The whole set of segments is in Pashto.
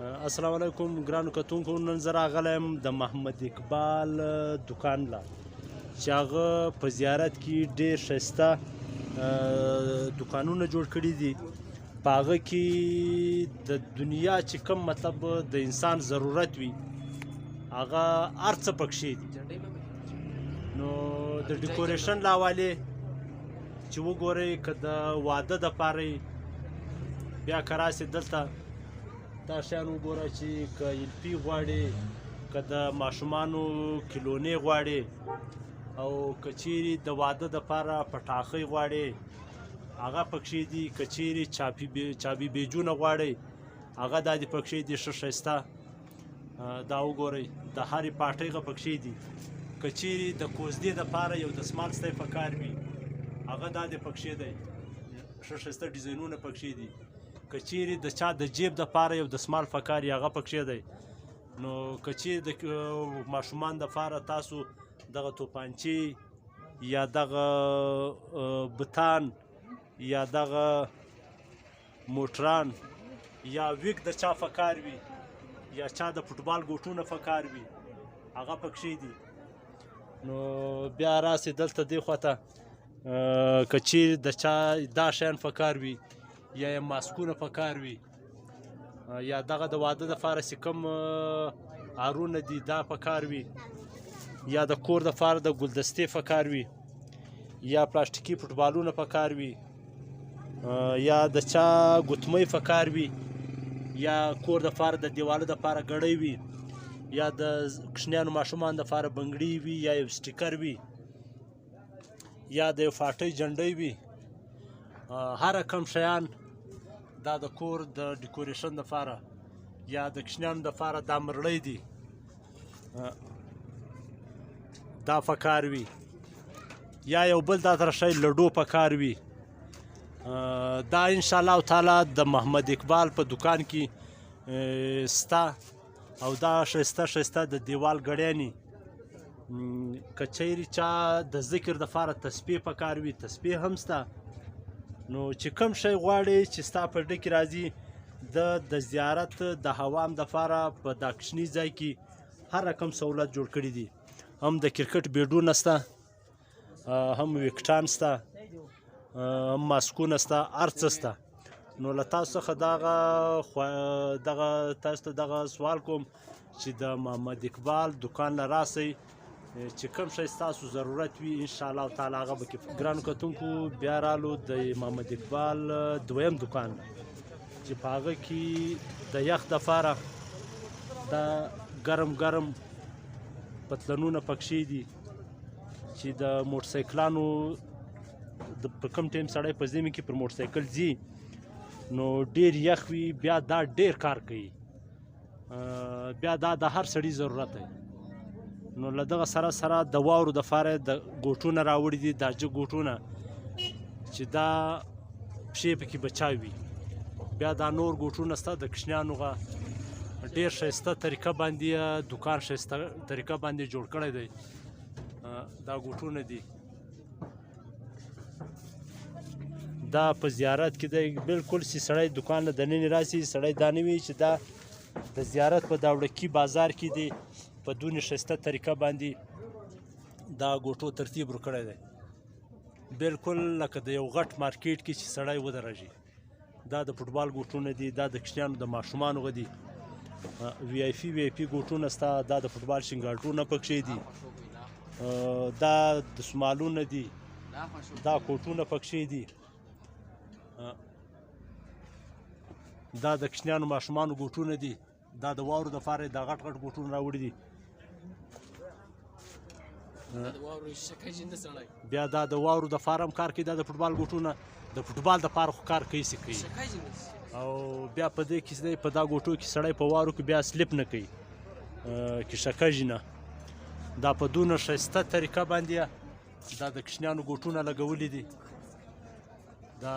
السلام علیکم ګرانو کتونکو. نن زه راغلی یم د محمد اقبال دکان له چې هغه په زیارت کې ډېر ښایسته دکانونه جوړ کړي دي. په هغه کې د دنیا چې کوم مطلب د انسان ضرورت وي هغه هر څه پکښې دي. نو د ډیکوریشن له حوالې چې وګورئ که د واده دپاره بیا که راسې دلته دا شیان وګوره چې که الپي غواړې، که د ماشومانو کیلونې غواړې، او که چیرې د واده دپاره پټاخۍ غواړې هغه پکښې دي. که چیرې چابي بیجونه غواړئ هغه دا دي پکښې دي ښه ښایسته. دا وګورئ د هرې پاټۍ هغه پکښې دي. که چیرې د کوزدې دپاره یو دسمال ستی پکار وي هغه دا دې پکښې دی، ښه ښایسته ډیزاینونه پکښې دي. که چیرې د چا د جیب دپاره یو دسمال پکار وي هغه پکښې دی. نو که چیرې د ماشومان دپاره تاسو دغه توپانچې یا دغه بتان یا دغه موټران یا ویګ د چا پکار وي یا چا د فوټبال ګوټونه پکار وي هغه پکښې دي. نو بیا راسې دلته دې خواته که چیرې د چا دا شیان پکار وي یا یې ماسکونه پکار وي یا دغه د واده دپاره چې کوم هارونه دي دا پکار وي یا د کور دپاره د ګلدستې پکار وي یا پلاستیکي فوټبالونه پکار وي یا د چا ګوتمۍ پکار وي یا کور دپاره د دیواله دپاره ګړۍ وي یا د کوچنیانو ماشومانو دپاره بنګړي وي یا یو سټیکر وي یا د یو فاټۍ جنډۍ وي. هر رقم شیان دا د کور د ډیکوریشن دپاره یا د کوچنیانو دپاره دا مرړۍ دي دا پکار وي یا یو بل دا تر شی لډو پکار وي. دا انشاءالله تعالی د محمد اقبال په دکان کې سته. او دا ښایسته ښایسته د دیوال ګړیانې که چیرې چا د ذکر دپاره تسبیح پکار وي تسبیح هم سته. نو چې کوم شی غواړې چې ستا په زړه کې راځي د زیارت د هوام دپاره په دا کوچني ځای کې هر رقم سهولت جوړ کړي دي. هم د کرکټ بیډونه سته، هم ویکټان سته، هم ماسکونه سته، هر څه سته. نو له تاسو څخه تاسو ته دغه سوال کوم چې د محمد اقبال دکان له راسئ چې کوم شی ستاسو ضرورت وي انشاءالله تعالی هغه به کې. ګرانو کتونکو بیا رالو د محمد اقبال دویم دکان چې په هغه کې د یخ دپاره دا ګرم ګرم پتلونونه پکښې دي چې د موټرسایکلانو په کوم ټایم سړی په ژمي کې پر موټرسایکل ځي نو ډېر یخ وي بیا دا ډېر کار کوي، بیا دا د هر سړي ضرورت دی. نو له دغه سره د واورو دپاره د ګوټونه راوړي دي، داجه ګوټونه چې دا پښې پکې بچاو وي. بیا دا نور ګوټونه سته د کوچنیانو ډېر ښایسته طریقه باندې دکان ښایسته طریقه باندې جوړ کړی دی. دا ګوټونه دي دا په زیارت کې دی بلکل چې سړی دکان له دننه راسي سړی دا نه وي چې دا د زیارت په داوړکي بازار کې دی په دونې ښایسته طریقه باندې دا ګوټو ترتیب ورکړی دی بلکل لکه د یو غټ مارکیټ کې چې سړی ودرېږي. دا د فوټبال ګوټونه دي، دا د کوچنیانو د ماشومانو دي، وی آی پي ګوټونه سته، دا د فوټبال شینګاټونه پکښې دي، دا دسمالونه دي، دا کوټونه پکښې دي، دا د کوچنیانو ماشومانو ګوټونه دي، دا د واورو دپاره دا غټ غټ ګوټونه راوړي دي. بیا دا د واورو دپاره هم کار کوي، دا د فوټبال ګوټونه د فوټبال دپاره خو کار کوي کوي. او بیا په دې کې په دا ګوټو کې سړی په واورو کې بیا سلیپ نه کوي کې شکژي نه. دا په دونه ښایسته طریقه باندې دا د کوچنیانو ګوټونه لګولي دي. دا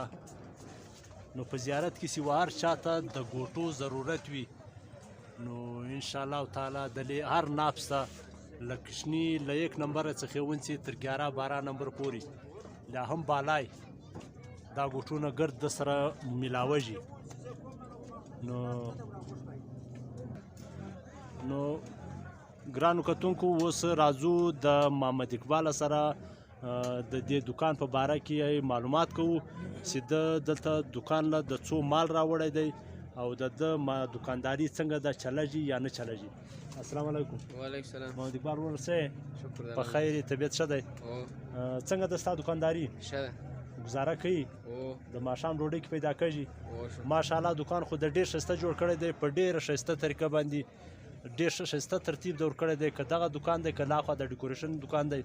نو په زیارت کې سیوا هر چاته د ګوټو ضرورت وي نو انشاءالله تعالی د هر ناپ سته له کوچني له 1 نمبره څخه ونیسي تر 11-12 نمبر پورې لا هم بالای دا ګوټونه ګرد د سره ملاوجي. نو نو ګرانو کتونکو اوس راځو د محمد اقبال سره د دې دکان په باره کې معلومات کوو چې د دلته دکان له د څو مال راوړی دی او د دکانداري څنګه ده چلېږي یا نه چلېږي. السلام علیکم. وعلیکم السلام. محمد اقبال ورور څه یې؟ شکر په خیر طبیعت ښه دی؟ څنګه ده ستا دکانداري؟ ښه ده. ګزاره کوي؟ د ماښام ډوډۍ کې پیدا کېږي؟ ماشاءالله دکان خو د ډېر ښایسته جوړ کړی دی، په ډېره ښایسته طریقه باندې ډېر ښه ښایسته ترتیب در کړی دی. که دغه دکان دی که لاخوا د ډیکوریشن دکان دی،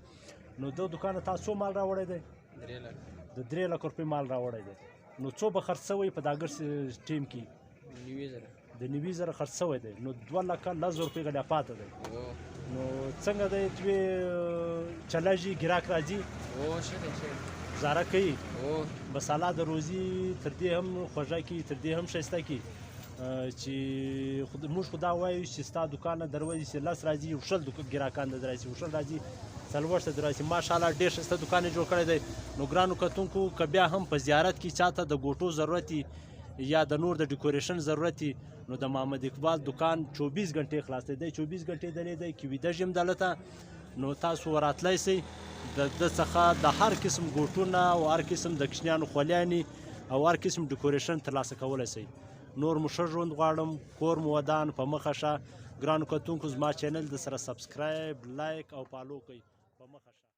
نو د دکان ته څو مال راوړی دی؟ 3 لک. د 3 لک روپۍ مال راوړی دی. نو څو به خرڅ شوی په داګر ټیم کې؟ 90,000. د 90,000 خرڅ شوی دی. نو 2 لکه 10,000 روپۍ غلیا پاته دی. نو څنګه دی چې چلېږي، ګراک راځي؟ ښه دی، ښه دی. ګزاره کوي؟ بس الله د روزي تر دې هم خوږه کړي، تر دې هم ښایسته کړي چې موږ خو دا وایو چې ستا دوکان نه دروځي چې 10 راځي، یو 20 ګراکان در راشي، یو 20 راځي، 40 در راشي. ماشاءالله ډېر ښایسته دوکان یې جوړ کړی دی. نو ګرانو کتونکو که بیا هم په زیارت کې چاته د ګوټو ضرورت یا د نور د ډیکوریشن ضرورت نو د محمد اقبال دکان 24 غنټې خلاص دی. 24 غنټې دلې دی کې ویده ژم دلته. نو تاسو وراتلی سئ، د څخه د هر قسم ګوټونه او هر قسم د کوچنیانو خولیانې او هر قسم ډیکوریشن ترلاسه کولی سئ. نور مو ښه ژوند غواړم، کور مو ودان، په مخه شه. ګرانو کتونکو زما چینل د سره سبسکرایب، لایک او فالو کوئ.